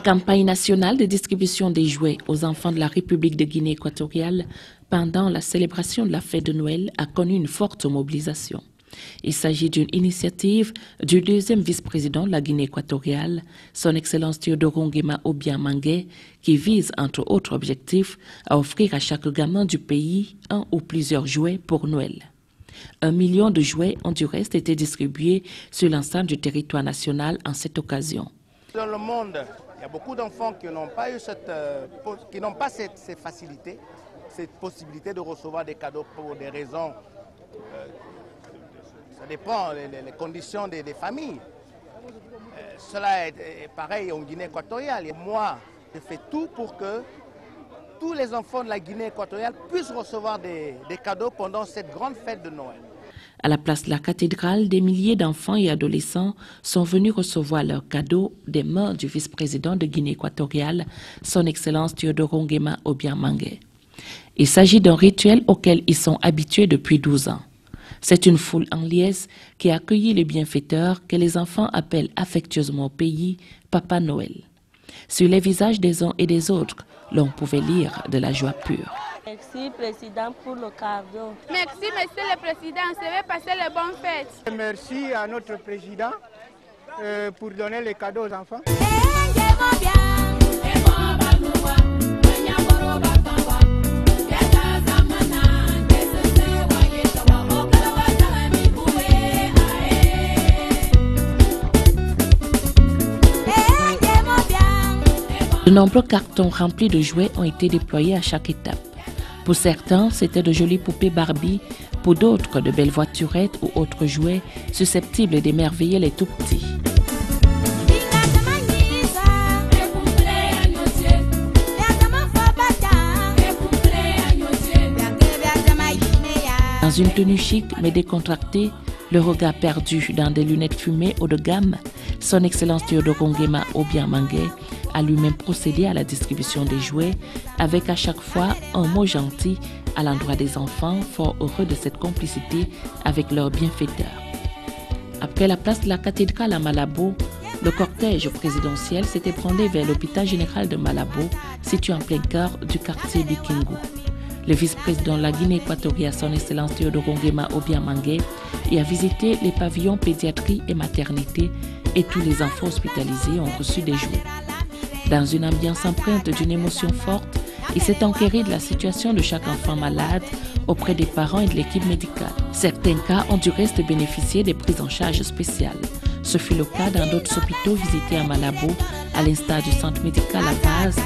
campagne nationale de distribution des jouets aux enfants de la République de Guinée équatoriale pendant la célébration de la fête de Noël a connu une forte mobilisation. Il s'agit d'une initiative du deuxième vice-président de la Guinée équatoriale, son Excellence Théodore Nguema Obiang-Mangué, qui vise, entre autres objectifs, à offrir à chaque gamin du pays un ou plusieurs jouets pour Noël. 1 million de jouets ont du reste été distribués sur l'ensemble du territoire national en cette occasion. Dans le monde, il y a beaucoup d'enfants qui n'ont pas eu ces facilités, cette possibilité de recevoir des cadeaux pour des raisons. Ça dépend les conditions des familles. Cela est pareil en Guinée équatoriale. Et moi, je fais tout pour que tous les enfants de la Guinée équatoriale puissent recevoir des cadeaux pendant cette grande fête de Noël. À la place de la cathédrale, des milliers d'enfants et adolescents sont venus recevoir leurs cadeaux des mains du vice-président de Guinée équatoriale, son Excellence Théodore Nguema Obiang-Mangué. Il s'agit d'un rituel auquel ils sont habitués depuis 12 ans. C'est une foule en liesse qui a accueilli le bienfaiteur que les enfants appellent affectueusement au pays Papa Noël. Sur les visages des uns et des autres, l'on pouvait lire de la joie pure. Merci, Président, pour le cadeau. Merci, Monsieur le Président. Je vais passer les bonnes fêtes. Merci à notre Président pour donner les cadeaux aux enfants. De nombreux cartons remplis de jouets ont été déployés à chaque étape. Pour certains, c'était de jolies poupées Barbie, pour d'autres, de belles voiturettes ou autres jouets susceptibles d'émerveiller les tout-petits. Dans une tenue chic mais décontractée, le regard perdu dans des lunettes fumées haut de gamme, son Excellence Théodore Nguema Obiang-Mangué a lui-même procédé à la distribution des jouets avec à chaque fois un mot gentil à l'endroit des enfants, fort heureux de cette complicité avec leur bienfaiteur. Après la place de la cathédrale à Malabo, le cortège présidentiel s'est ébranlé vers l'hôpital général de Malabo, situé en plein cœur du quartier Bikingu. Le vice-président de la Guinée équatoriale, son Excellence Théodore Nguema Obiang-Mangué, y a visité les pavillons pédiatrie et maternité et tous les enfants hospitalisés ont reçu des jouets. Dans une ambiance empreinte d'une émotion forte, il s'est enquéré de la situation de chaque enfant malade auprès des parents et de l'équipe médicale. Certains cas ont du reste bénéficié des prises en charge spéciales. Ce fut le cas dans d'autres hôpitaux visités à Malabo, à l'instar du centre médical à base.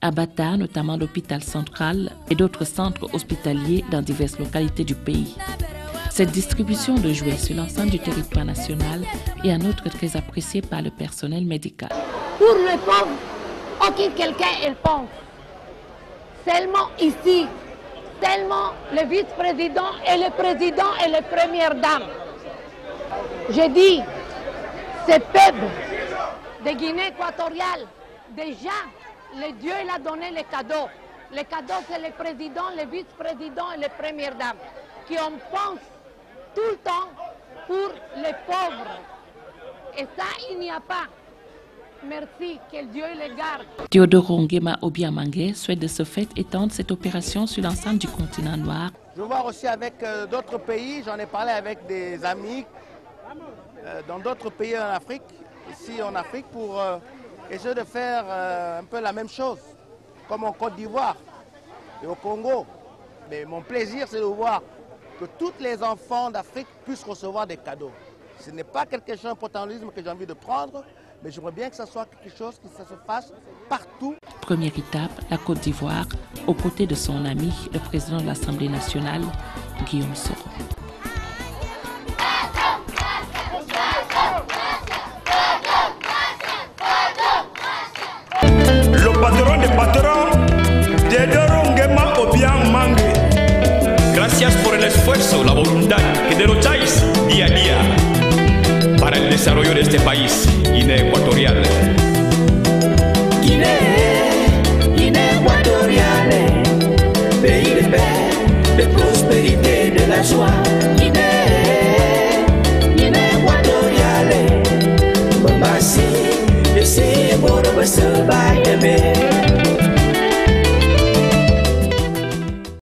À Bata, notamment l'hôpital central et d'autres centres hospitaliers dans diverses localités du pays. Cette distribution de jouets sur l'ensemble du territoire national est en outre très appréciée par le personnel médical. Pour les pauvres, aucun quelqu'un il pense. Seulement ici, seulement le vice-président et le président et les premières dames. Je dis, ce peuple de Guinée équatoriale, déjà, le Dieu il a donné les cadeaux. Les cadeaux, c'est le président, le vice-président et les premières dames qui en pensent tout le temps pour les pauvres. Et ça, il n'y a pas. Merci, que Dieu les garde. Théodore Nguema Obiang-Mangué souhaite de ce fait étendre cette opération sur l'ensemble du continent noir. Je vais voir aussi avec d'autres pays, j'en ai parlé avec des amis dans d'autres pays en Afrique, ici en Afrique, pour essayer de faire un peu la même chose, comme en Côte d'Ivoire et au Congo. Mais mon plaisir, c'est de voir que tous les enfants d'Afrique puissent recevoir des cadeaux. Ce n'est pas quelque chose, un paternalisme que j'ai envie de prendre, mais j'aimerais bien que ce soit quelque chose qui se fasse partout. Première étape, la Côte d'Ivoire, aux côtés de son ami, le président de l'Assemblée nationale, Guillaume Soro.